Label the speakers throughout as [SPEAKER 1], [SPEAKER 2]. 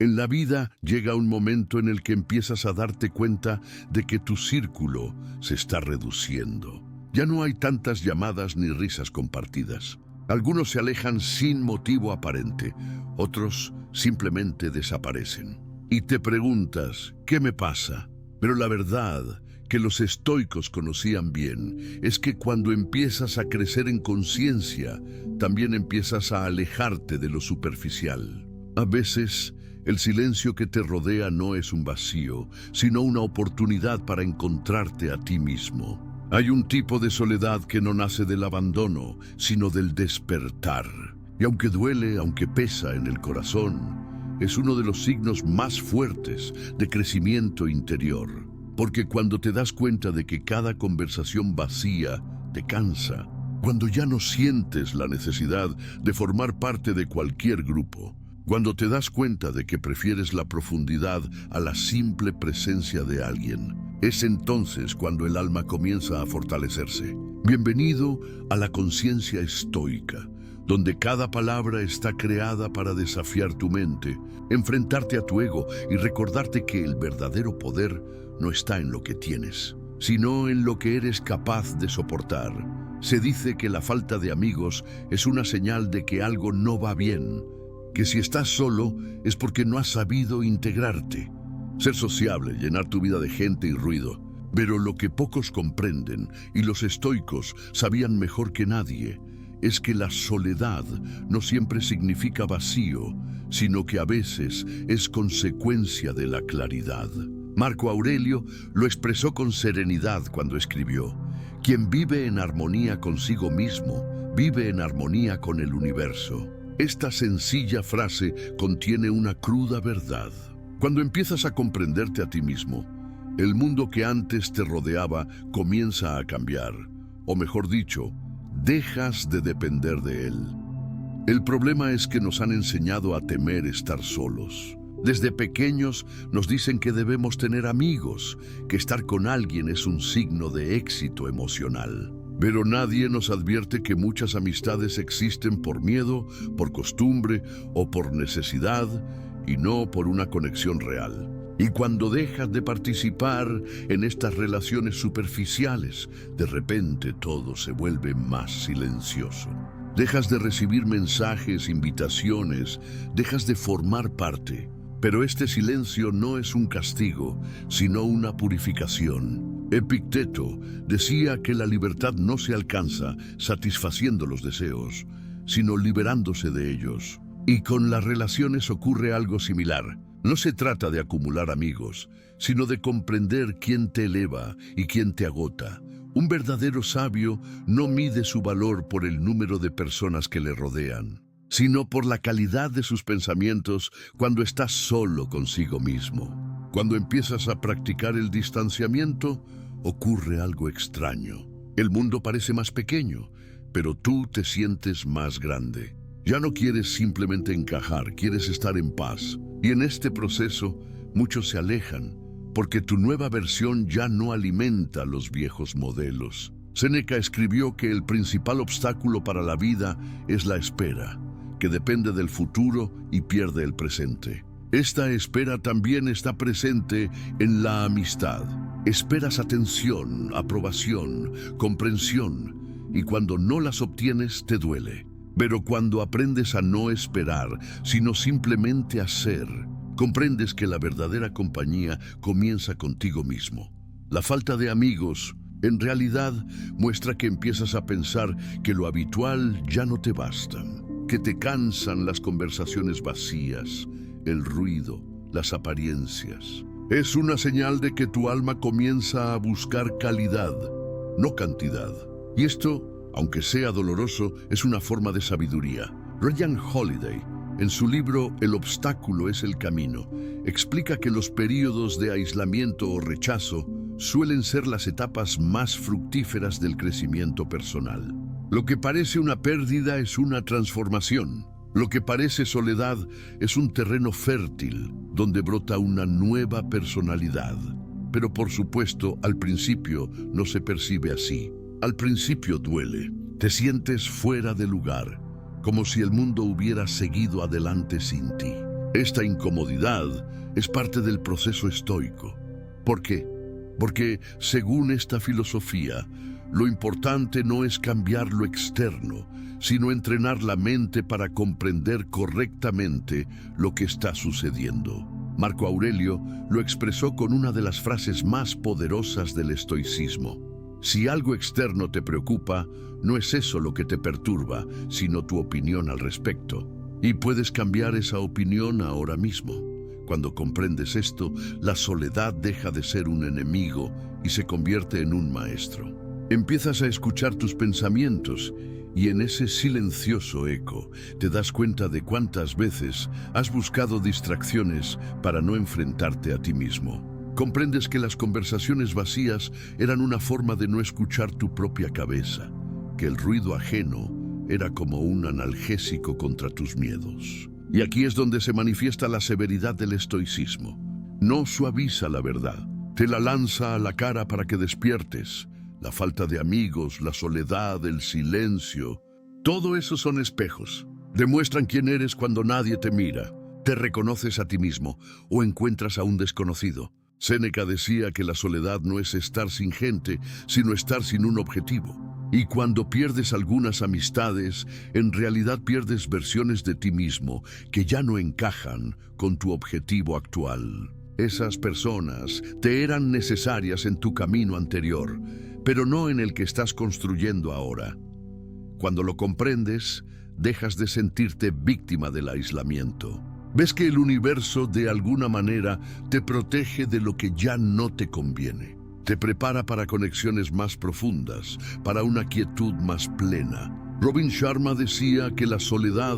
[SPEAKER 1] En la vida llega un momento en el que empiezas a darte cuenta de que tu círculo se está reduciendo. Ya no hay tantas llamadas ni risas compartidas. Algunos se alejan sin motivo aparente, otros simplemente desaparecen. Y te preguntas, ¿qué me pasa? Pero la verdad que los estoicos conocían bien es que cuando empiezas a crecer en conciencia, también empiezas a alejarte de lo superficial. A veces, el silencio que te rodea no es un vacío, sino una oportunidad para encontrarte a ti mismo. Hay un tipo de soledad que no nace del abandono, sino del despertar. Y aunque duele, aunque pesa en el corazón, es uno de los signos más fuertes de crecimiento interior. Porque cuando te das cuenta de que cada conversación vacía te cansa, cuando ya no sientes la necesidad de formar parte de cualquier grupo, cuando te das cuenta de que prefieres la profundidad a la simple presencia de alguien, es entonces cuando el alma comienza a fortalecerse. Bienvenido a la conciencia estoica, donde cada palabra está creada para desafiar tu mente, enfrentarte a tu ego y recordarte que el verdadero poder no está en lo que tienes, sino en lo que eres capaz de soportar. Se dice que la falta de amigos es una señal de que algo no va bien, que si estás solo es porque no has sabido integrarte. Ser sociable, llenar tu vida de gente y ruido. Pero lo que pocos comprenden, y los estoicos sabían mejor que nadie, es que la soledad no siempre significa vacío, sino que a veces es consecuencia de la claridad. Marco Aurelio lo expresó con serenidad cuando escribió: quien vive en armonía consigo mismo, vive en armonía con el universo. Esta sencilla frase contiene una cruda verdad. Cuando empiezas a comprenderte a ti mismo, el mundo que antes te rodeaba comienza a cambiar, o mejor dicho, dejas de depender de él. El problema es que nos han enseñado a temer estar solos. Desde pequeños nos dicen que debemos tener amigos, que estar con alguien es un signo de éxito emocional. Pero nadie nos advierte que muchas amistades existen por miedo, por costumbre o por necesidad, y no por una conexión real. Y cuando dejas de participar en estas relaciones superficiales, de repente todo se vuelve más silencioso. Dejas de recibir mensajes, invitaciones, dejas de formar parte. Pero este silencio no es un castigo, sino una purificación. Epicteto decía que la libertad no se alcanza satisfaciendo los deseos, sino liberándose de ellos. Y con las relaciones ocurre algo similar. No se trata de acumular amigos, sino de comprender quién te eleva y quién te agota. Un verdadero sabio no mide su valor por el número de personas que le rodean, sino por la calidad de sus pensamientos cuando estás solo consigo mismo. Cuando empiezas a practicar el distanciamiento, ocurre algo extraño. El mundo parece más pequeño, pero tú te sientes más grande. Ya no quieres simplemente encajar, quieres estar en paz. Y en este proceso, muchos se alejan, porque tu nueva versión ya no alimenta los viejos modelos. Séneca escribió que el principal obstáculo para la vida es la espera, que depende del futuro y pierde el presente. Esta espera también está presente en la amistad. Esperas atención, aprobación, comprensión, y cuando no las obtienes te duele. Pero cuando aprendes a no esperar, sino simplemente a ser, comprendes que la verdadera compañía comienza contigo mismo. La falta de amigos, en realidad, muestra que empiezas a pensar que lo habitual ya no te bastan, que te cansan las conversaciones vacías, el ruido, las apariencias. Es una señal de que tu alma comienza a buscar calidad, no cantidad. Y esto, aunque sea doloroso, es una forma de sabiduría. Ryan Holiday, en su libro El obstáculo es el camino, explica que los períodos de aislamiento o rechazo suelen ser las etapas más fructíferas del crecimiento personal. Lo que parece una pérdida es una transformación. Lo que parece soledad es un terreno fértil donde brota una nueva personalidad. Pero por supuesto, al principio no se percibe así. Al principio duele, te sientes fuera de lugar, como si el mundo hubiera seguido adelante sin ti. Esta incomodidad es parte del proceso estoico. ¿Por qué? Porque, según esta filosofía, lo importante no es cambiar lo externo, sino entrenar la mente para comprender correctamente lo que está sucediendo. Marco Aurelio lo expresó con una de las frases más poderosas del estoicismo. Si algo externo te preocupa, no es eso lo que te perturba, sino tu opinión al respecto. Y puedes cambiar esa opinión ahora mismo. Cuando comprendes esto, la soledad deja de ser un enemigo y se convierte en un maestro. Empiezas a escuchar tus pensamientos y en ese silencioso eco te das cuenta de cuántas veces has buscado distracciones para no enfrentarte a ti mismo. Comprendes que las conversaciones vacías eran una forma de no escuchar tu propia cabeza, que el ruido ajeno era como un analgésico contra tus miedos. Y aquí es donde se manifiesta la severidad del estoicismo. No suaviza la verdad, te la lanza a la cara para que despiertes. La falta de amigos, la soledad, el silencio, todo eso son espejos. Demuestran quién eres cuando nadie te mira. Te reconoces a ti mismo o encuentras a un desconocido. Séneca decía que la soledad no es estar sin gente, sino estar sin un objetivo. Y cuando pierdes algunas amistades, en realidad pierdes versiones de ti mismo que ya no encajan con tu objetivo actual. Esas personas te eran necesarias en tu camino anterior, pero no en el que estás construyendo ahora. Cuando lo comprendes, dejas de sentirte víctima del aislamiento. Ves que el universo de alguna manera te protege de lo que ya no te conviene. Te prepara para conexiones más profundas, para una quietud más plena. Robin Sharma decía que la soledad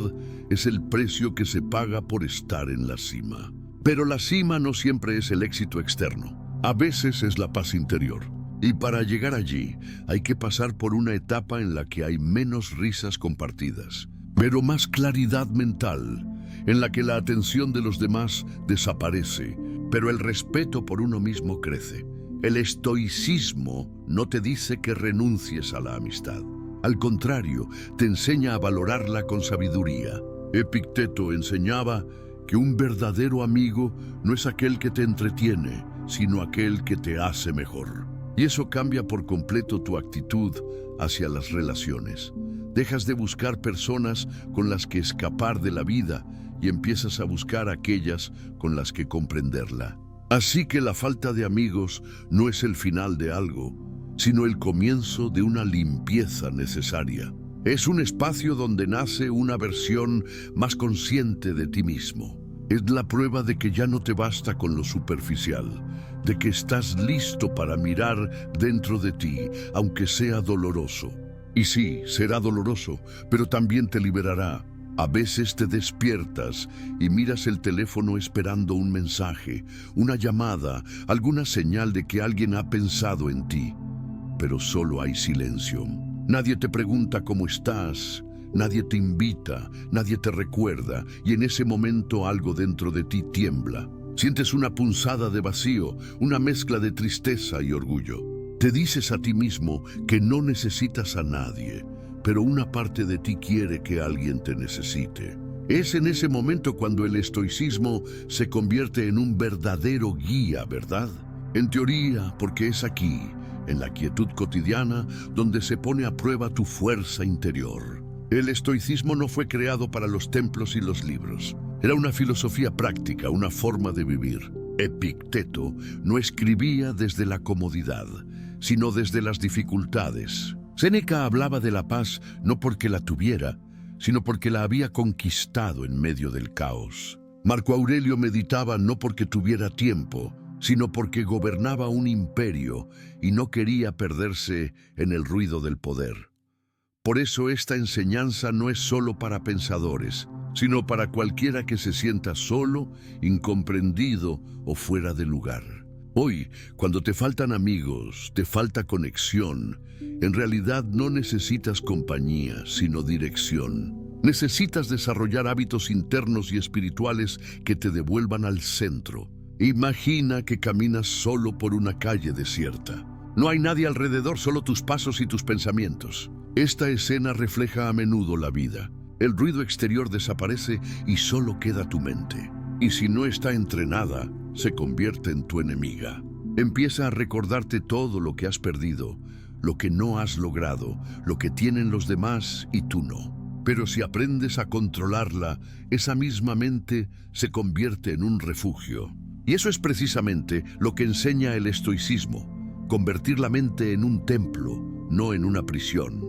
[SPEAKER 1] es el precio que se paga por estar en la cima. Pero la cima no siempre es el éxito externo. A veces es la paz interior. Y para llegar allí hay que pasar por una etapa en la que hay menos risas compartidas, pero más claridad mental, en la que la atención de los demás desaparece, pero el respeto por uno mismo crece. El estoicismo no te dice que renuncies a la amistad. Al contrario, te enseña a valorarla con sabiduría. Epicteto enseñaba que un verdadero amigo no es aquel que te entretiene, sino aquel que te hace mejor. Y eso cambia por completo tu actitud hacia las relaciones. Dejas de buscar personas con las que escapar de la vida y empiezas a buscar aquellas con las que comprenderla. Así que la falta de amigos no es el final de algo, sino el comienzo de una limpieza necesaria. Es un espacio donde nace una versión más consciente de ti mismo. Es la prueba de que ya no te basta con lo superficial, de que estás listo para mirar dentro de ti, aunque sea doloroso. Y sí, será doloroso, pero también te liberará. A veces te despiertas y miras el teléfono esperando un mensaje, una llamada, alguna señal de que alguien ha pensado en ti. Pero solo hay silencio. Nadie te pregunta cómo estás, nadie te invita, nadie te recuerda, y en ese momento algo dentro de ti tiembla. Sientes una punzada de vacío, una mezcla de tristeza y orgullo. Te dices a ti mismo que no necesitas a nadie, pero una parte de ti quiere que alguien te necesite. Es en ese momento cuando el estoicismo se convierte en un verdadero guía, ¿verdad? En teoría, porque es aquí, en la quietud cotidiana, donde se pone a prueba tu fuerza interior. El estoicismo no fue creado para los templos y los libros. Era una filosofía práctica, una forma de vivir. Epicteto no escribía desde la comodidad, sino desde las dificultades. Séneca hablaba de la paz no porque la tuviera, sino porque la había conquistado en medio del caos. Marco Aurelio meditaba no porque tuviera tiempo, sino porque gobernaba un imperio y no quería perderse en el ruido del poder. Por eso esta enseñanza no es solo para pensadores, sino para cualquiera que se sienta solo, incomprendido o fuera de lugar. Hoy, cuando te faltan amigos, te falta conexión, en realidad no necesitas compañía, sino dirección. Necesitas desarrollar hábitos internos y espirituales que te devuelvan al centro. Imagina que caminas solo por una calle desierta. No hay nadie alrededor, solo tus pasos y tus pensamientos. Esta escena refleja a menudo la vida. El ruido exterior desaparece y solo queda tu mente. y si no está entrenada, se convierte en tu enemiga. Empieza a recordarte todo lo que has perdido, lo que no has logrado, lo que tienen los demás y tú no. Pero si aprendes a controlarla, esa misma mente se convierte en un refugio. Y eso es precisamente lo que enseña el estoicismo, convertir la mente en un templo, no en una prisión.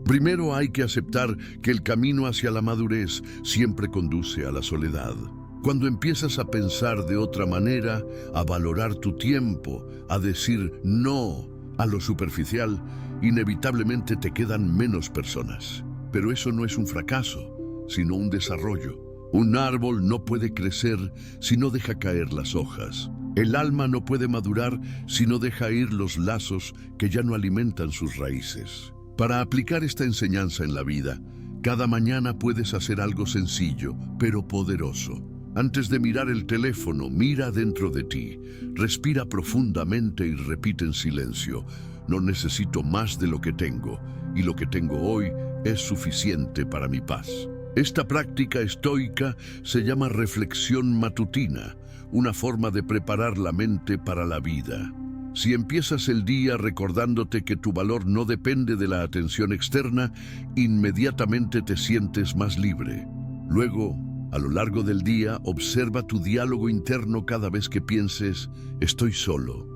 [SPEAKER 1] Primero hay que aceptar que el camino hacia la madurez siempre conduce a la soledad. Cuando empiezas a pensar de otra manera, a valorar tu tiempo, a decir no a lo superficial, inevitablemente te quedan menos personas. Pero eso no es un fracaso, sino un desarrollo. Un árbol no puede crecer si no deja caer las hojas. El alma no puede madurar si no deja ir los lazos que ya no alimentan sus raíces. Para aplicar esta enseñanza en la vida, cada mañana puedes hacer algo sencillo, pero poderoso. Antes de mirar el teléfono, mira dentro de ti, respira profundamente y repite en silencio: no necesito más de lo que tengo, y lo que tengo hoy es suficiente para mi paz. Esta práctica estoica se llama reflexión matutina, una forma de preparar la mente para la vida. Si empiezas el día recordándote que tu valor no depende de la atención externa, inmediatamente te sientes más libre. Luego, a lo largo del día, observa tu diálogo interno cada vez que pienses «estoy solo».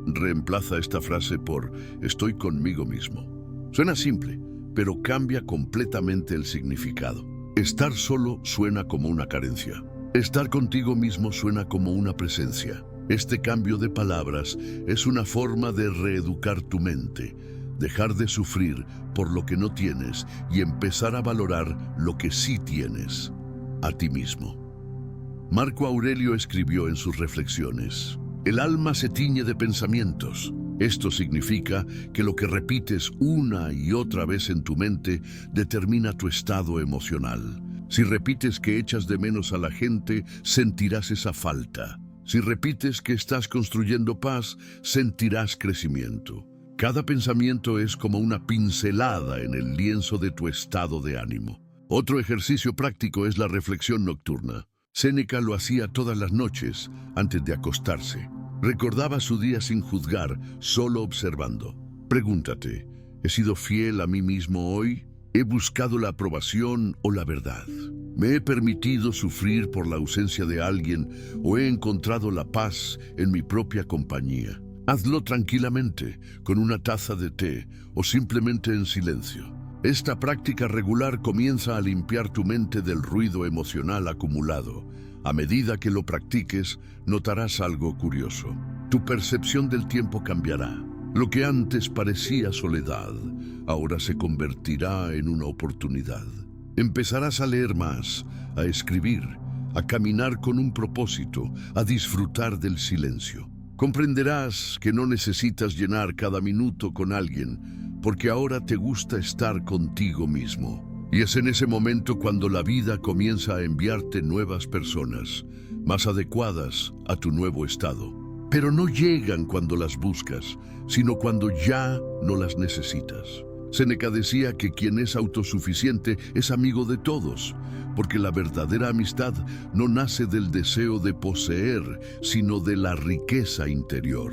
[SPEAKER 1] Reemplaza esta frase por «estoy conmigo mismo». Suena simple, pero cambia completamente el significado. Estar solo suena como una carencia. Estar contigo mismo suena como una presencia. Este cambio de palabras es una forma de reeducar tu mente, dejar de sufrir por lo que no tienes y empezar a valorar lo que sí tienes, a ti mismo. Marco Aurelio escribió en sus reflexiones: el alma se tiñe de pensamientos. Esto significa que lo que repites una y otra vez en tu mente determina tu estado emocional. Si repites que echas de menos a la gente, sentirás esa falta. Si repites que estás construyendo paz, sentirás crecimiento. Cada pensamiento es como una pincelada en el lienzo de tu estado de ánimo. Otro ejercicio práctico es la reflexión nocturna. Séneca lo hacía todas las noches antes de acostarse. Recordaba su día sin juzgar, solo observando. Pregúntate: ¿he sido fiel a mí mismo hoy? ¿He buscado la aprobación o la verdad? ¿Me he permitido sufrir por la ausencia de alguien o he encontrado la paz en mi propia compañía? Hazlo tranquilamente, con una taza de té o simplemente en silencio. Esta práctica regular comienza a limpiar tu mente del ruido emocional acumulado. A medida que lo practiques, notarás algo curioso. Tu percepción del tiempo cambiará. Lo que antes parecía soledad, ahora se convertirá en una oportunidad. Empezarás a leer más, a escribir, a caminar con un propósito, a disfrutar del silencio. Comprenderás que no necesitas llenar cada minuto con alguien, porque ahora te gusta estar contigo mismo. Y es en ese momento cuando la vida comienza a enviarte nuevas personas, más adecuadas a tu nuevo estado. Pero no llegan cuando las buscas, sino cuando ya no las necesitas. Séneca decía que quien es autosuficiente es amigo de todos, porque la verdadera amistad no nace del deseo de poseer, sino de la riqueza interior.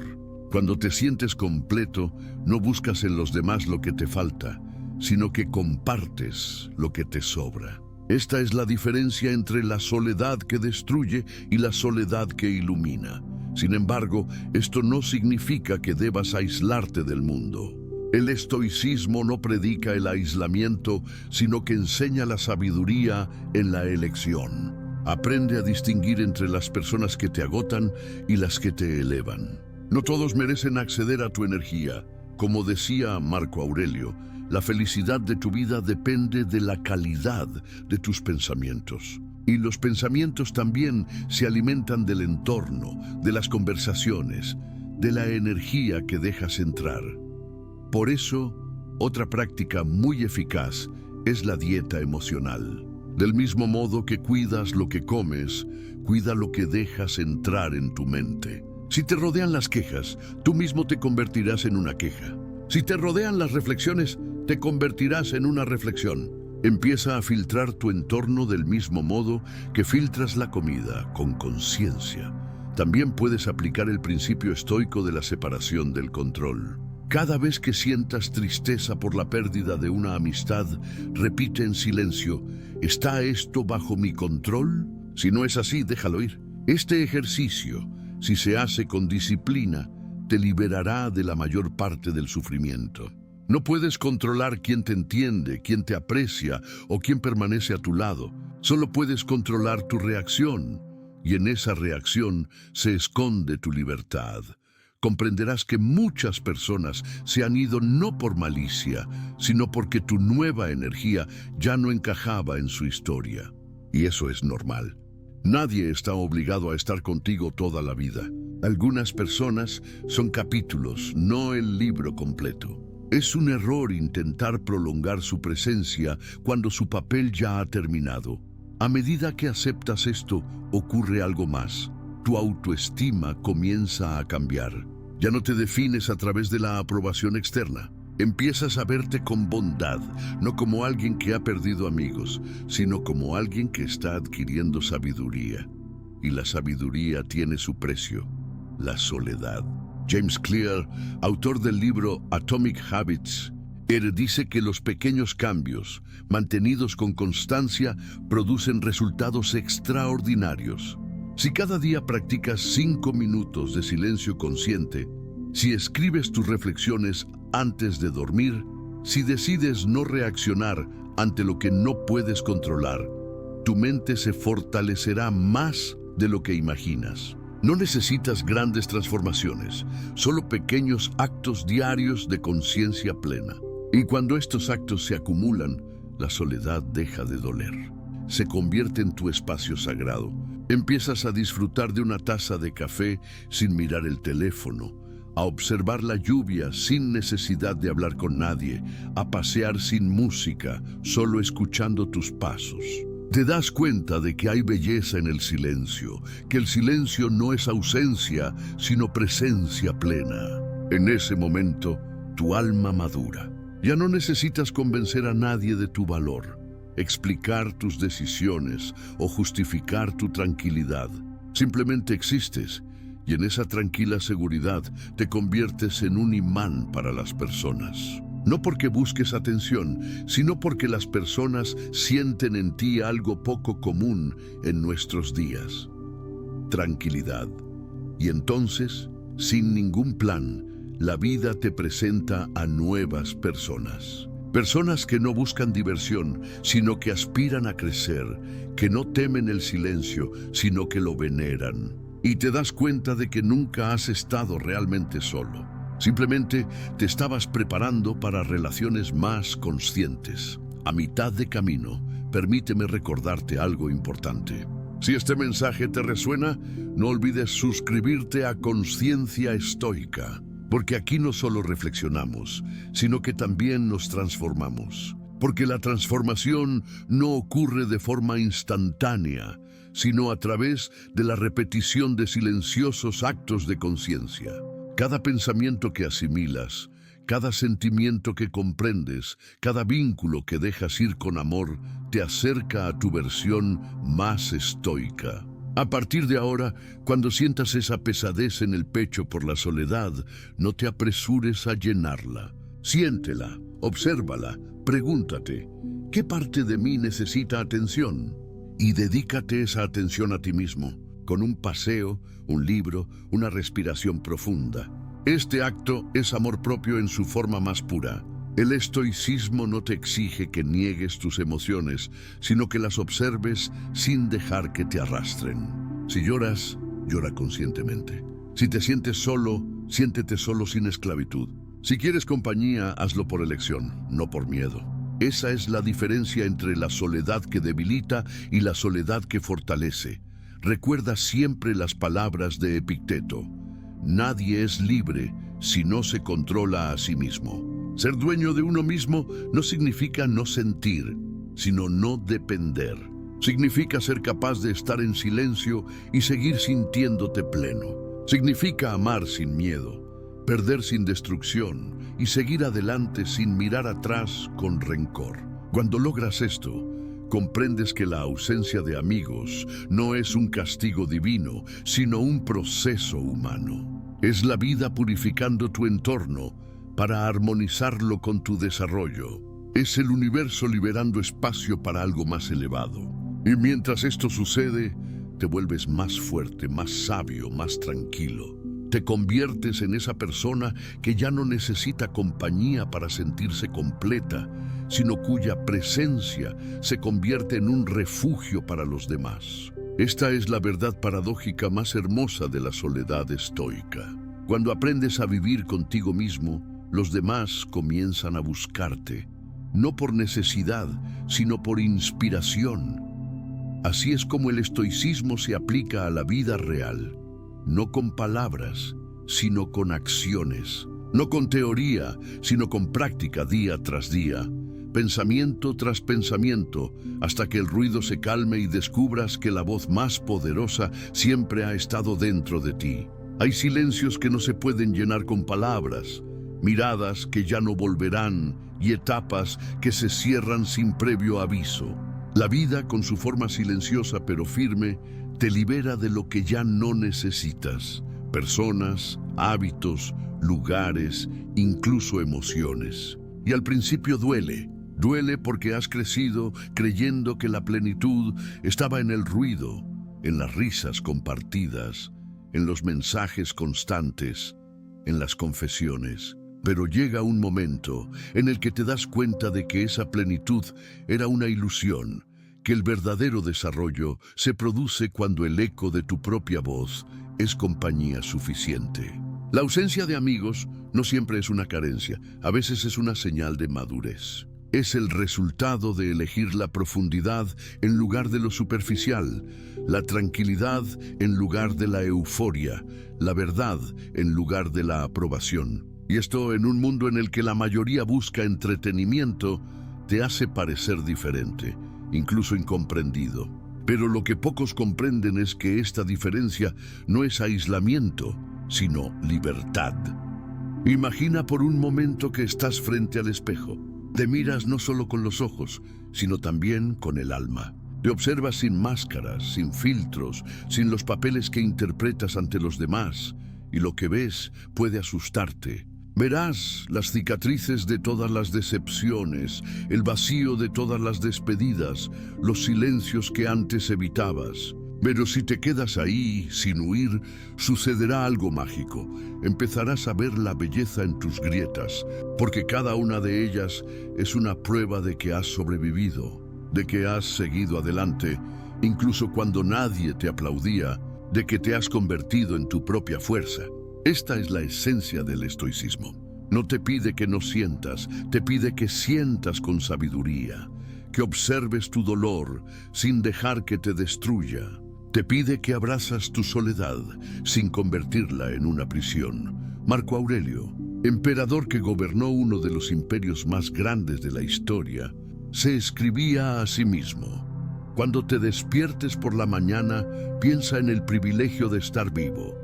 [SPEAKER 1] Cuando te sientes completo, no buscas en los demás lo que te falta, sino que compartes lo que te sobra. Esta es la diferencia entre la soledad que destruye y la soledad que ilumina. Sin embargo, esto no significa que debas aislarte del mundo. El estoicismo no predica el aislamiento, sino que enseña la sabiduría en la elección. Aprende a distinguir entre las personas que te agotan y las que te elevan. No todos merecen acceder a tu energía. Como decía Marco Aurelio, la felicidad de tu vida depende de la calidad de tus pensamientos. Y los pensamientos también se alimentan del entorno, de las conversaciones, de la energía que dejas entrar. Por eso, otra práctica muy eficaz es la dieta emocional. Del mismo modo que cuidas lo que comes, cuida lo que dejas entrar en tu mente. Si te rodean las quejas, tú mismo te convertirás en una queja. Si te rodean las reflexiones, te convertirás en una reflexión. Empieza a filtrar tu entorno del mismo modo que filtras la comida, con conciencia. También puedes aplicar el principio estoico de la separación del control. Cada vez que sientas tristeza por la pérdida de una amistad, repite en silencio: ¿está esto bajo mi control? Si no es así, déjalo ir. Este ejercicio, si se hace con disciplina, te liberará de la mayor parte del sufrimiento. No puedes controlar quién te entiende, quién te aprecia o quién permanece a tu lado. Solo puedes controlar tu reacción, y en esa reacción se esconde tu libertad. Comprenderás que muchas personas se han ido no por malicia, sino porque tu nueva energía ya no encajaba en su historia. Y eso es normal. Nadie está obligado a estar contigo toda la vida. Algunas personas son capítulos, no el libro completo. Es un error intentar prolongar su presencia cuando su papel ya ha terminado. A medida que aceptas esto, ocurre algo más. Tu autoestima comienza a cambiar. Ya no te defines a través de la aprobación externa. Empiezas a verte con bondad, no como alguien que ha perdido amigos, sino como alguien que está adquiriendo sabiduría. Y la sabiduría tiene su precio: la soledad. James Clear, autor del libro Atomic Habits, dice que los pequeños cambios, mantenidos con constancia, producen resultados extraordinarios. Si cada día practicas 5 minutos de silencio consciente, si escribes tus reflexiones antes de dormir, si decides no reaccionar ante lo que no puedes controlar, tu mente se fortalecerá más de lo que imaginas. No necesitas grandes transformaciones, solo pequeños actos diarios de conciencia plena. Y cuando estos actos se acumulan, la soledad deja de doler. Se convierte en tu espacio sagrado. Empiezas a disfrutar de una taza de café sin mirar el teléfono, a observar la lluvia sin necesidad de hablar con nadie, a pasear sin música, solo escuchando tus pasos. Te das cuenta de que hay belleza en el silencio, que el silencio no es ausencia, sino presencia plena. En ese momento, tu alma madura. Ya no necesitas convencer a nadie de tu valor, explicar tus decisiones o justificar tu tranquilidad. Simplemente existes, y en esa tranquila seguridad te conviertes en un imán para las personas. No porque busques atención, sino porque las personas sienten en ti algo poco común en nuestros días: tranquilidad. Y entonces, sin ningún plan, la vida te presenta a nuevas personas. Personas que no buscan diversión, sino que aspiran a crecer, que no temen el silencio, sino que lo veneran. Y te das cuenta de que nunca has estado realmente solo. Simplemente te estabas preparando para relaciones más conscientes. A mitad de camino, permíteme recordarte algo importante. Si este mensaje te resuena, no olvides suscribirte a Conciencia Estoica, porque aquí no solo reflexionamos, sino que también nos transformamos. Porque la transformación no ocurre de forma instantánea, sino a través de la repetición de silenciosos actos de conciencia. Cada pensamiento que asimilas, cada sentimiento que comprendes, cada vínculo que dejas ir con amor, te acerca a tu versión más estoica. A partir de ahora, cuando sientas esa pesadez en el pecho por la soledad, no te apresures a llenarla. Siéntela, obsérvala, pregúntate: ¿qué parte de mí necesita atención? Y dedícate esa atención a ti mismo, con un paseo, un libro, una respiración profunda. Este acto es amor propio en su forma más pura. El estoicismo no te exige que niegues tus emociones, sino que las observes sin dejar que te arrastren. Si lloras, llora conscientemente. Si te sientes solo, siéntete solo sin esclavitud. Si quieres compañía, hazlo por elección, no por miedo. Esa es la diferencia entre la soledad que debilita y la soledad que fortalece. Recuerda siempre las palabras de Epicteto: nadie es libre si no se controla a sí mismo. Ser dueño de uno mismo no significa no sentir, sino no depender. Significa ser capaz de estar en silencio y seguir sintiéndote pleno. Significa amar sin miedo, perder sin destrucción y seguir adelante sin mirar atrás con rencor. Cuando logras esto, comprendes que la ausencia de amigos no es un castigo divino, sino un proceso humano. Es la vida purificando tu entorno para armonizarlo con tu desarrollo. Es el universo liberando espacio para algo más elevado. Y mientras esto sucede, te vuelves más fuerte, más sabio, más tranquilo. Te conviertes en esa persona que ya no necesita compañía para sentirse completa, sino cuya presencia se convierte en un refugio para los demás. Esta es la verdad paradójica más hermosa de la soledad estoica. Cuando aprendes a vivir contigo mismo, los demás comienzan a buscarte, no por necesidad, sino por inspiración. Así es como el estoicismo se aplica a la vida real, no con palabras, sino con acciones, no con teoría, sino con práctica día tras día, pensamiento tras pensamiento, hasta que el ruido se calme y descubras que la voz más poderosa siempre ha estado dentro de ti. Hay silencios que no se pueden llenar con palabras, miradas que ya no volverán y etapas que se cierran sin previo aviso. La vida, con su forma silenciosa pero firme, te libera de lo que ya no necesitas: personas, hábitos, lugares, incluso emociones. Y al principio duele. Duele porque has crecido creyendo que la plenitud estaba en el ruido, en las risas compartidas, en los mensajes constantes, en las confesiones. Pero llega un momento en el que te das cuenta de que esa plenitud era una ilusión, que el verdadero desarrollo se produce cuando el eco de tu propia voz es compañía suficiente. La ausencia de amigos no siempre es una carencia, a veces es una señal de madurez. Es el resultado de elegir la profundidad en lugar de lo superficial, la tranquilidad en lugar de la euforia, la verdad en lugar de la aprobación. Y esto, en un mundo en el que la mayoría busca entretenimiento, te hace parecer diferente, incluso incomprendido. Pero lo que pocos comprenden es que esta diferencia no es aislamiento, sino libertad. Imagina por un momento que estás frente al espejo. Te miras no solo con los ojos, sino también con el alma. Te observas sin máscaras, sin filtros, sin los papeles que interpretas ante los demás, y lo que ves puede asustarte. Verás las cicatrices de todas las decepciones, el vacío de todas las despedidas, los silencios que antes evitabas. Pero si te quedas ahí, sin huir, sucederá algo mágico. Empezarás a ver la belleza en tus grietas, porque cada una de ellas es una prueba de que has sobrevivido, de que has seguido adelante, incluso cuando nadie te aplaudía, de que te has convertido en tu propia fuerza. Esta es la esencia del estoicismo. No te pide que no sientas, te pide que sientas con sabiduría, que observes tu dolor sin dejar que te destruya. Te pide que abrazas tu soledad sin convertirla en una prisión. Marco Aurelio, emperador que gobernó uno de los imperios más grandes de la historia, se escribía a sí mismo: cuando te despiertes por la mañana, piensa en el privilegio de estar vivo,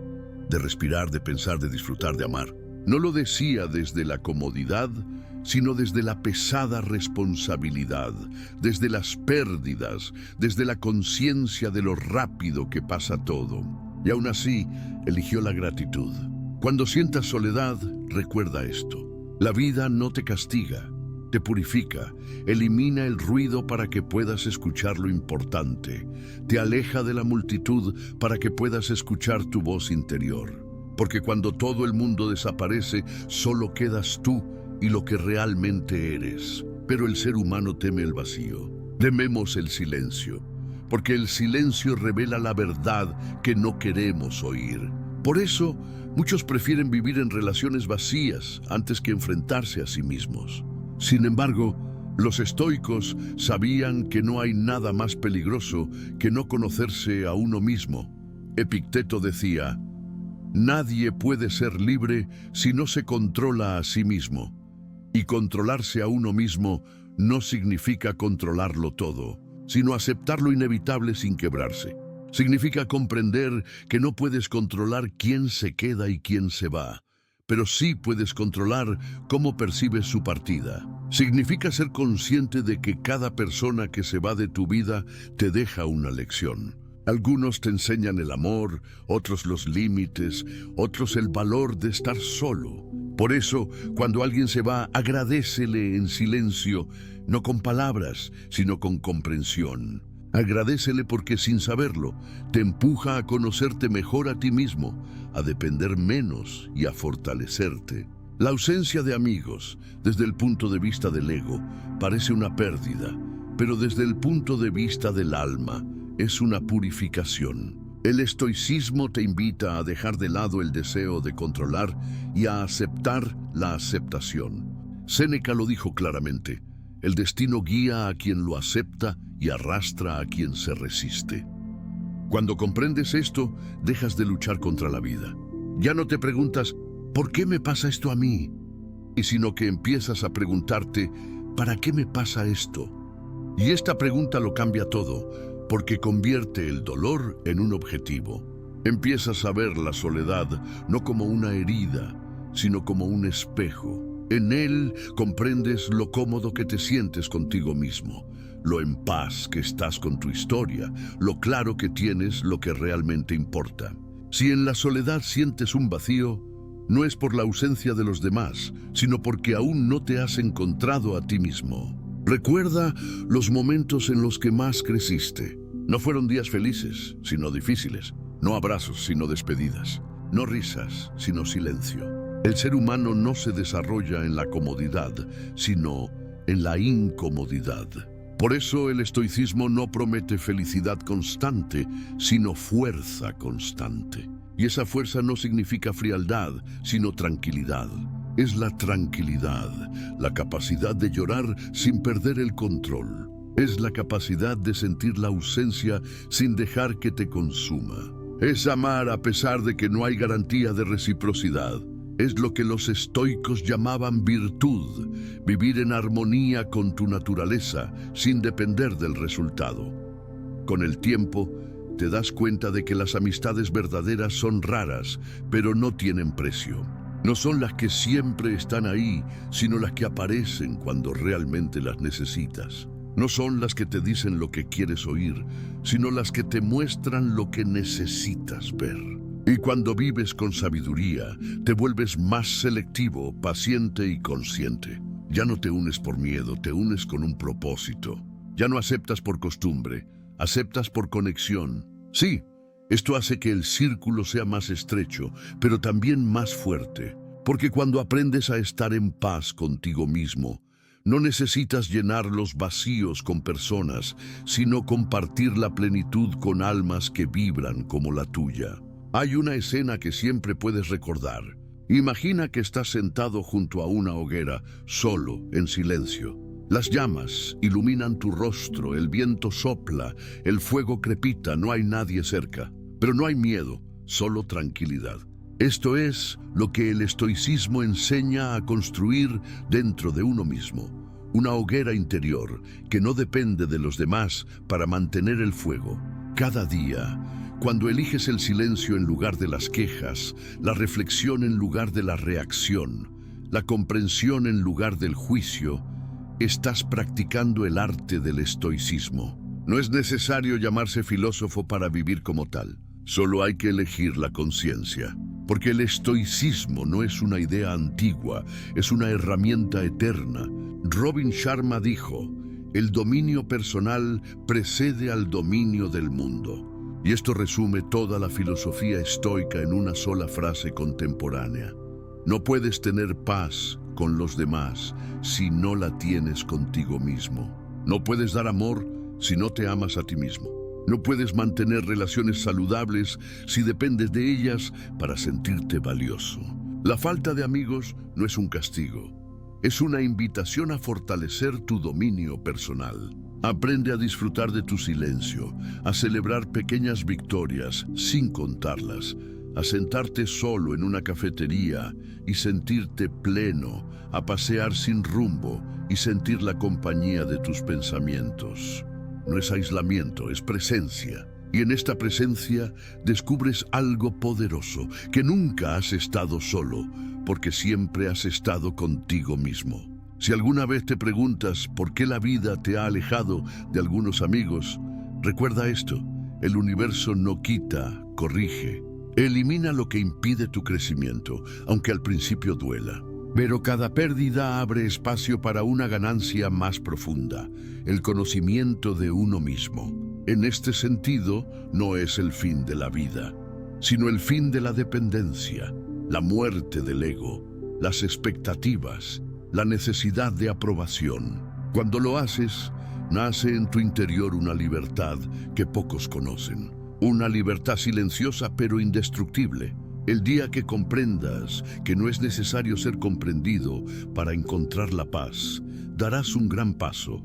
[SPEAKER 1] de respirar, de pensar, de disfrutar, de amar. No lo decía desde la comodidad, sino desde la pesada responsabilidad, desde las pérdidas, desde la conciencia de lo rápido que pasa todo. Y aún así, eligió la gratitud. Cuando sientas soledad, recuerda esto: la vida no te castiga, te purifica, elimina el ruido para que puedas escuchar lo importante, te aleja de la multitud para que puedas escuchar tu voz interior. Porque cuando todo el mundo desaparece, solo quedas tú y lo que realmente eres. Pero el ser humano teme el vacío. Tememos el silencio, porque el silencio revela la verdad que no queremos oír. Por eso, muchos prefieren vivir en relaciones vacías antes que enfrentarse a sí mismos. Sin embargo, los estoicos sabían que no hay nada más peligroso que no conocerse a uno mismo. Epicteto decía: nadie puede ser libre si no se controla a sí mismo. Y controlarse a uno mismo no significa controlarlo todo, sino aceptar lo inevitable sin quebrarse. Significa comprender que no puedes controlar quién se queda y quién se va, pero sí puedes controlar cómo percibes su partida. Significa ser consciente de que cada persona que se va de tu vida te deja una lección. Algunos te enseñan el amor, otros los límites, otros el valor de estar solo. Por eso, cuando alguien se va, agradécele en silencio, no con palabras, sino con comprensión. Agradécele porque sin saberlo, te empuja a conocerte mejor a ti mismo, a depender menos y a fortalecerte. La ausencia de amigos, desde el punto de vista del ego, parece una pérdida, pero desde el punto de vista del alma, es una purificación. El estoicismo te invita a dejar de lado el deseo de controlar y a aceptar la aceptación. Séneca lo dijo claramente: el destino guía a quien lo acepta y arrastra a quien se resiste. Cuando comprendes esto, dejas de luchar contra la vida. Ya no te preguntas, ¿por qué me pasa esto a mí? Y sino que empiezas a preguntarte, ¿para qué me pasa esto? Y esta pregunta lo cambia todo, porque convierte el dolor en un objetivo. Empiezas a ver la soledad no como una herida, sino como un espejo. En él comprendes lo cómodo que te sientes contigo mismo, lo en paz que estás con tu historia, lo claro que tienes lo que realmente importa. Si en la soledad sientes un vacío, no es por la ausencia de los demás, sino porque aún no te has encontrado a ti mismo. Recuerda los momentos en los que más creciste. No fueron días felices, sino difíciles. No abrazos, sino despedidas. No risas, sino silencio. El ser humano no se desarrolla en la comodidad, sino en la incomodidad. Por eso el estoicismo no promete felicidad constante, sino fuerza constante. Y esa fuerza no significa frialdad, sino tranquilidad. Es la tranquilidad, la capacidad de llorar sin perder el control. Es la capacidad de sentir la ausencia sin dejar que te consuma. Es amar a pesar de que no hay garantía de reciprocidad. Es lo que los estoicos llamaban virtud, vivir en armonía con tu naturaleza sin depender del resultado. Con el tiempo, te das cuenta de que las amistades verdaderas son raras, pero no tienen precio. No son las que siempre están ahí, sino las que aparecen cuando realmente las necesitas. No son las que te dicen lo que quieres oír, sino las que te muestran lo que necesitas ver. Y cuando vives con sabiduría, te vuelves más selectivo, paciente y consciente. Ya no te unes por miedo, te unes con un propósito. Ya no aceptas por costumbre, aceptas por conexión. Sí, esto hace que el círculo sea más estrecho, pero también más fuerte. Porque cuando aprendes a estar en paz contigo mismo, no necesitas llenar los vacíos con personas, sino compartir la plenitud con almas que vibran como la tuya. Hay una escena que siempre puedes recordar. Imagina que estás sentado junto a una hoguera, solo, en silencio. Las llamas iluminan tu rostro, el viento sopla, el fuego crepita, no hay nadie cerca. Pero no hay miedo, solo tranquilidad. Esto es lo que el estoicismo enseña a construir dentro de uno mismo. Una hoguera interior que no depende de los demás para mantener el fuego. Cada día, cuando eliges el silencio en lugar de las quejas, la reflexión en lugar de la reacción, la comprensión en lugar del juicio, estás practicando el arte del estoicismo. No es necesario llamarse filósofo para vivir como tal. Solo hay que elegir la conciencia. Porque el estoicismo no es una idea antigua, es una herramienta eterna. Robin Sharma dijo: el dominio personal precede al dominio del mundo. Y esto resume toda la filosofía estoica en una sola frase contemporánea. No puedes tener paz con los demás si no la tienes contigo mismo. No puedes dar amor si no te amas a ti mismo. No puedes mantener relaciones saludables si dependes de ellas para sentirte valioso. La falta de amigos no es un castigo. Es una invitación a fortalecer tu dominio personal. Aprende a disfrutar de tu silencio, a celebrar pequeñas victorias sin contarlas, a sentarte solo en una cafetería y sentirte pleno, a pasear sin rumbo y sentir la compañía de tus pensamientos. No es aislamiento, es presencia. Y en esta presencia descubres algo poderoso, que nunca has estado solo, porque siempre has estado contigo mismo. Si alguna vez te preguntas por qué la vida te ha alejado de algunos amigos, recuerda esto: el universo no quita, corrige. Elimina lo que impide tu crecimiento, aunque al principio duela. Pero cada pérdida abre espacio para una ganancia más profunda, el conocimiento de uno mismo. En este sentido, no es el fin de la vida, sino el fin de la dependencia, la muerte del ego, las expectativas, la necesidad de aprobación. Cuando lo haces, nace en tu interior una libertad que pocos conocen. Una libertad silenciosa pero indestructible. El día que comprendas que no es necesario ser comprendido para encontrar la paz, darás un gran paso,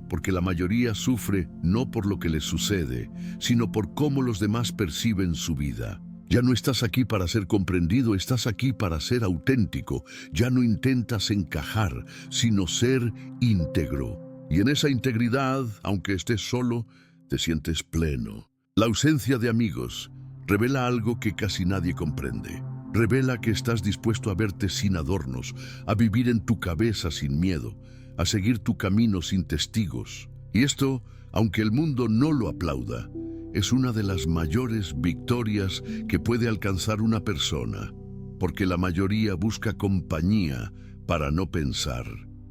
[SPEAKER 1] porque la mayoría sufre no por lo que les sucede, sino por cómo los demás perciben su vida. Ya no estás aquí para ser comprendido, estás aquí para ser auténtico. Ya no intentas encajar, sino ser íntegro. Y en esa integridad, aunque estés solo, te sientes pleno. La ausencia de amigos revela algo que casi nadie comprende. Revela que estás dispuesto a verte sin adornos, a vivir en tu cabeza sin miedo, a seguir tu camino sin testigos. Y esto, aunque el mundo no lo aplauda, es una de las mayores victorias que puede alcanzar una persona, porque la mayoría busca compañía para no pensar.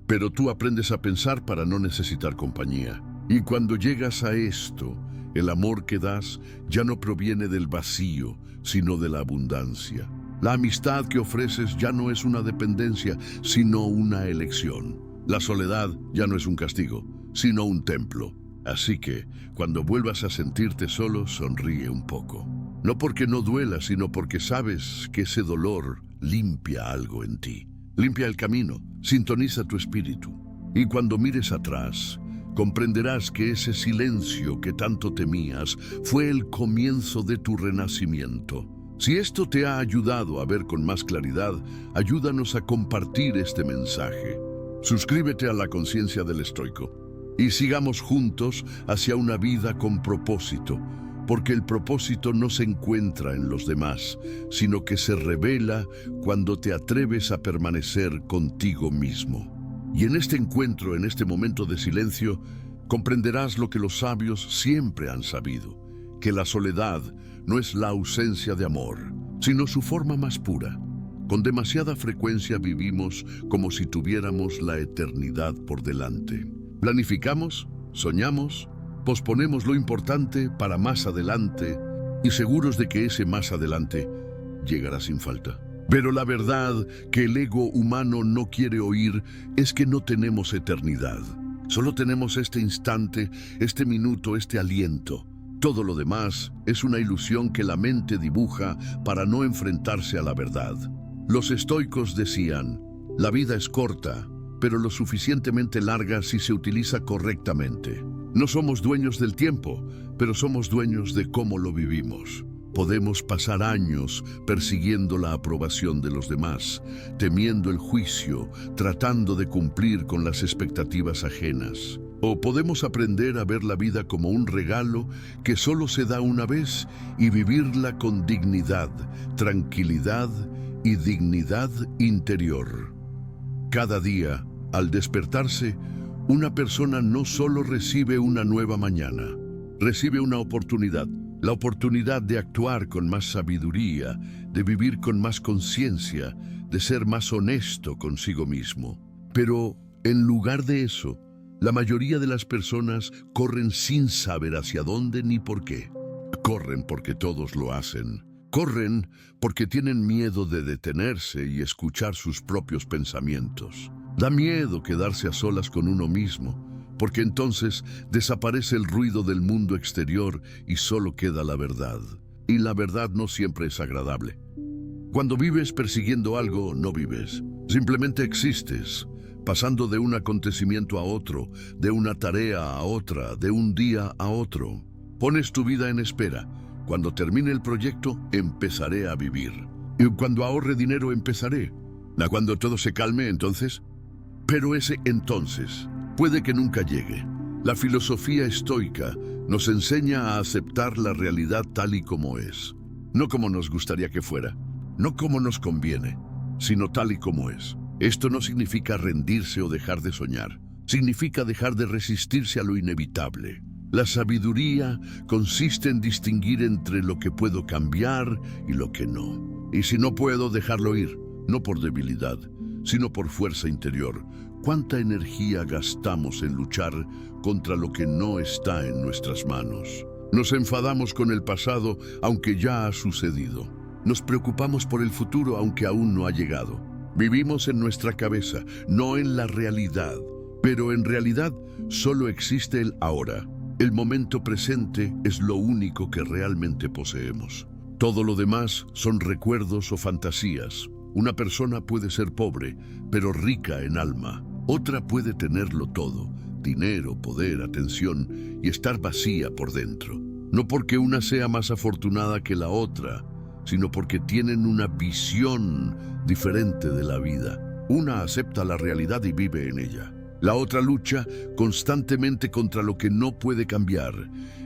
[SPEAKER 1] Pero tú aprendes a pensar para no necesitar compañía. Y cuando llegas a esto, el amor que das ya no proviene del vacío, sino de la abundancia. La amistad que ofreces ya no es una dependencia, sino una elección. La soledad ya no es un castigo, sino un templo. Así que, cuando vuelvas a sentirte solo, sonríe un poco. No porque no duela, sino porque sabes que ese dolor limpia algo en ti. Limpia el camino, sintoniza tu espíritu. Y cuando mires atrás, comprenderás que ese silencio que tanto temías fue el comienzo de tu renacimiento. Si esto te ha ayudado a ver con más claridad, ayúdanos a compartir este mensaje. Suscríbete a La Conciencia del Estoico y sigamos juntos hacia una vida con propósito, porque el propósito no se encuentra en los demás, sino que se revela cuando te atreves a permanecer contigo mismo. Y en este encuentro, en este momento de silencio, comprenderás lo que los sabios siempre han sabido, que la soledad no es la ausencia de amor, sino su forma más pura. Con demasiada frecuencia vivimos como si tuviéramos la eternidad por delante. Planificamos, soñamos, posponemos lo importante para más adelante y seguros de que ese más adelante llegará sin falta. Pero la verdad que el ego humano no quiere oír es que no tenemos eternidad. Solo tenemos este instante, este minuto, este aliento. Todo lo demás es una ilusión que la mente dibuja para no enfrentarse a la verdad. Los estoicos decían: la vida es corta, pero lo suficientemente larga si se utiliza correctamente. No somos dueños del tiempo, pero somos dueños de cómo lo vivimos. Podemos pasar años persiguiendo la aprobación de los demás, temiendo el juicio, tratando de cumplir con las expectativas ajenas. O podemos aprender a ver la vida como un regalo que solo se da una vez y vivirla con dignidad, tranquilidad y dignidad interior. Cada día, al despertarse, una persona no solo recibe una nueva mañana, recibe una oportunidad. La oportunidad de actuar con más sabiduría, de vivir con más conciencia, de ser más honesto consigo mismo. Pero, en lugar de eso, la mayoría de las personas corren sin saber hacia dónde ni por qué. Corren porque todos lo hacen. Corren porque tienen miedo de detenerse y escuchar sus propios pensamientos. Da miedo quedarse a solas con uno mismo, porque entonces desaparece el ruido del mundo exterior y solo queda la verdad. Y la verdad no siempre es agradable. Cuando vives persiguiendo algo, no vives. Simplemente existes, pasando de un acontecimiento a otro, de una tarea a otra, de un día a otro. Pones tu vida en espera. Cuando termine el proyecto, empezaré a vivir. Y cuando ahorre dinero, empezaré. Cuando todo se calme, entonces. Pero ese entonces puede que nunca llegue. La filosofía estoica nos enseña a aceptar la realidad tal y como es. No como nos gustaría que fuera, no como nos conviene, sino tal y como es. Esto no significa rendirse o dejar de soñar. Significa dejar de resistirse a lo inevitable. La sabiduría consiste en distinguir entre lo que puedo cambiar y lo que no. Y si no puedo, dejarlo ir, no por debilidad, sino por fuerza interior. ¿Cuánta energía gastamos en luchar contra lo que no está en nuestras manos? Nos enfadamos con el pasado, aunque ya ha sucedido. Nos preocupamos por el futuro, aunque aún no ha llegado. Vivimos en nuestra cabeza, no en la realidad. Pero en realidad solo existe el ahora. El momento presente es lo único que realmente poseemos. Todo lo demás son recuerdos o fantasías. Una persona puede ser pobre, pero rica en alma. Otra puede tenerlo todo: dinero, poder, atención, y estar vacía por dentro. No porque una sea más afortunada que la otra, sino porque tienen una visión diferente de la vida. Una acepta la realidad y vive en ella. La otra lucha constantemente contra lo que no puede cambiar.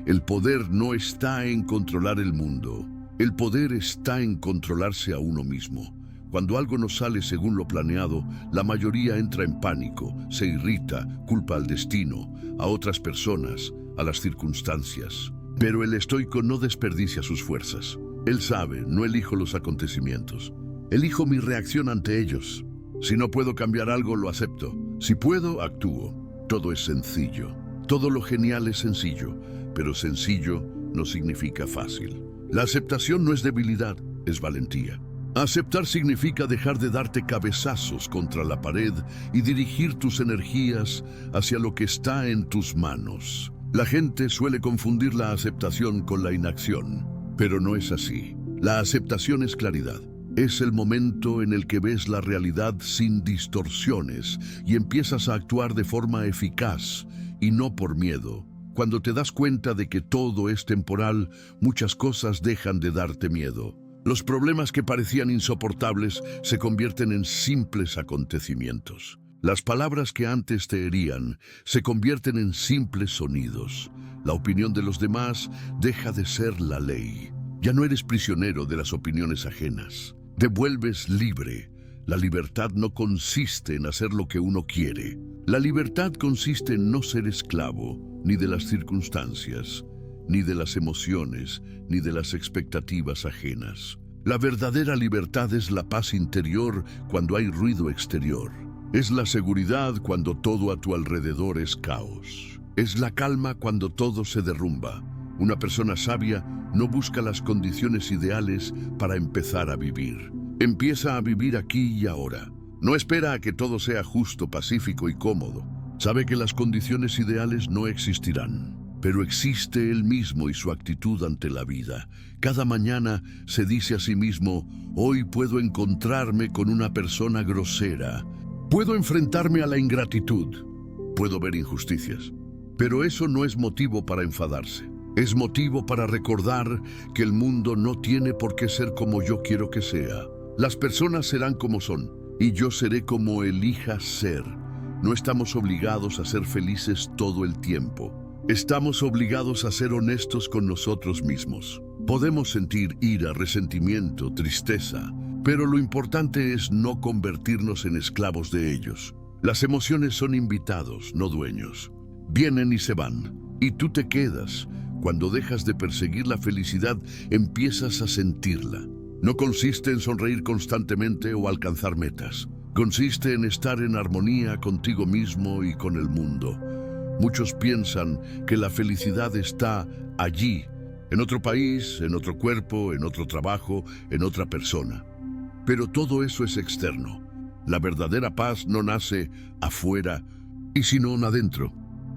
[SPEAKER 1] El poder no está en controlar el mundo. El poder está en controlarse a uno mismo. Cuando algo no sale según lo planeado, la mayoría entra en pánico, se irrita, culpa al destino, a otras personas, a las circunstancias. Pero el estoico no desperdicia sus fuerzas. Él sabe, no elijo los acontecimientos. Elijo mi reacción ante ellos. Si no puedo cambiar algo, lo acepto. Si puedo, actúo. Todo es sencillo. Todo lo genial es sencillo, pero sencillo no significa fácil. La aceptación no es debilidad, es valentía. Aceptar significa dejar de darte cabezazos contra la pared y dirigir tus energías hacia lo que está en tus manos. La gente suele confundir la aceptación con la inacción, pero no es así. La aceptación es claridad. Es el momento en el que ves la realidad sin distorsiones y empiezas a actuar de forma eficaz y no por miedo. Cuando te das cuenta de que todo es temporal, muchas cosas dejan de darte miedo. Los problemas que parecían insoportables se convierten en simples acontecimientos. Las palabras que antes te herían se convierten en simples sonidos. La opinión de los demás deja de ser la ley. Ya no eres prisionero de las opiniones ajenas. Te vuelves libre. La libertad no consiste en hacer lo que uno quiere. La libertad consiste en no ser esclavo, ni de las circunstancias, ni de las emociones, ni de las expectativas ajenas. La verdadera libertad es la paz interior cuando hay ruido exterior. Es la seguridad cuando todo a tu alrededor es caos. Es la calma cuando todo se derrumba. Una persona sabia no busca las condiciones ideales para empezar a vivir. Empieza a vivir aquí y ahora. No espera a que todo sea justo, pacífico y cómodo. Sabe que las condiciones ideales no existirán, pero existe él mismo y su actitud ante la vida. Cada mañana se dice a sí mismo: hoy puedo encontrarme con una persona grosera. Puedo enfrentarme a la ingratitud. Puedo ver injusticias. Pero eso no es motivo para enfadarse. Es motivo para recordar que el mundo no tiene por qué ser como yo quiero que sea. Las personas serán como son, y yo seré como elija ser. No estamos obligados a ser felices todo el tiempo. Estamos obligados a ser honestos con nosotros mismos. Podemos sentir ira, resentimiento, tristeza, pero lo importante es no convertirnos en esclavos de ellos. Las emociones son invitados, no dueños. Vienen y se van, y tú te quedas. Cuando dejas de perseguir la felicidad, empiezas a sentirla. No consiste en sonreír constantemente o alcanzar metas. Consiste en estar en armonía contigo mismo y con el mundo. Muchos piensan que la felicidad está allí, en otro país, en otro cuerpo, en otro trabajo, en otra persona. Pero todo eso es externo. La verdadera paz no nace afuera, y sino adentro.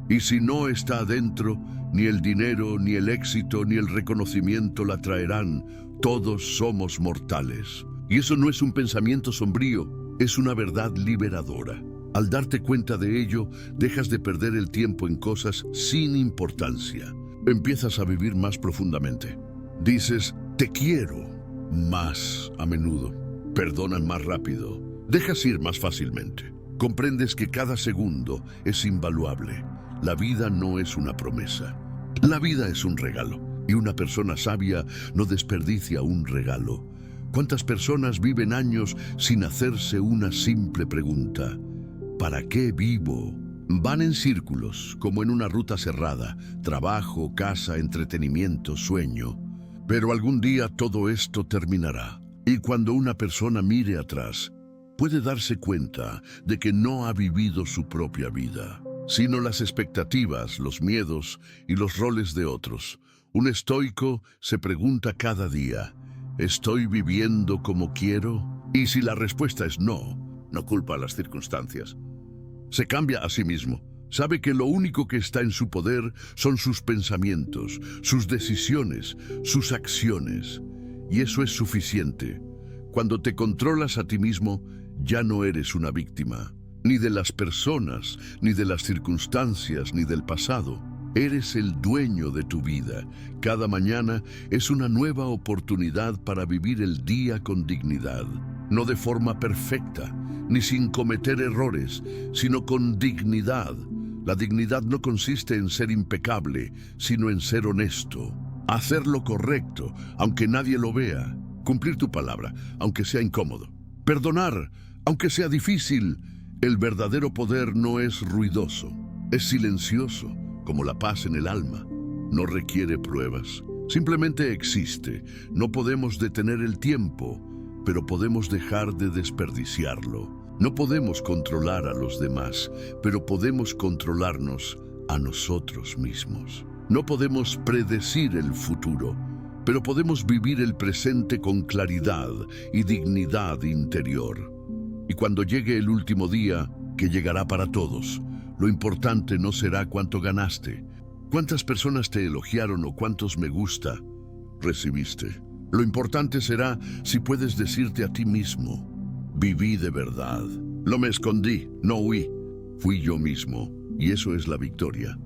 [SPEAKER 1] Y si no está adentro, ni el dinero, ni el éxito, ni el reconocimiento la traerán. Todos somos mortales. Y eso no es un pensamiento sombrío, es una verdad liberadora. Al darte cuenta de ello, dejas de perder el tiempo en cosas sin importancia. Empiezas a vivir más profundamente. Dices: te quiero más a menudo. Perdonan más rápido. Dejas ir más fácilmente. Comprendes que cada segundo es invaluable. La vida no es una promesa. La vida es un regalo, y una persona sabia no desperdicia un regalo. ¿Cuántas personas viven años sin hacerse una simple pregunta? ¿Para qué vivo? Van en círculos, como en una ruta cerrada, trabajo, casa, entretenimiento, sueño. Pero algún día todo esto terminará. Y cuando una persona mire atrás, puede darse cuenta de que no ha vivido su propia vida, sino las expectativas, los miedos y los roles de otros. Un estoico se pregunta cada día, ¿estoy viviendo como quiero? Y si la respuesta es no, no culpa a las circunstancias. Se cambia a sí mismo. Sabe que lo único que está en su poder son sus pensamientos, sus decisiones, sus acciones. Y eso es suficiente. Cuando te controlas a ti mismo, ya no eres una víctima, ni de las personas, ni de las circunstancias, ni del pasado. Eres el dueño de tu vida. Cada mañana es una nueva oportunidad para vivir el día con dignidad. No de forma perfecta, ni sin cometer errores, sino con dignidad. La dignidad no consiste en ser impecable, sino en ser honesto. Hacer lo correcto, aunque nadie lo vea. Cumplir tu palabra, aunque sea incómodo. Perdonar, aunque sea difícil. El verdadero poder no es ruidoso, es silencioso, como la paz en el alma. No requiere pruebas, simplemente existe. No podemos detener el tiempo, pero podemos dejar de desperdiciarlo. No podemos controlar a los demás, pero podemos controlarnos a nosotros mismos. No podemos predecir el futuro, pero podemos vivir el presente con claridad y dignidad interior. Y cuando llegue el último día, que llegará para todos, lo importante no será cuánto ganaste, cuántas personas te elogiaron o cuántos me gusta recibiste. Lo importante será si puedes decirte a ti mismo, viví de verdad. No me escondí, no huí, fui yo mismo, y eso es la victoria.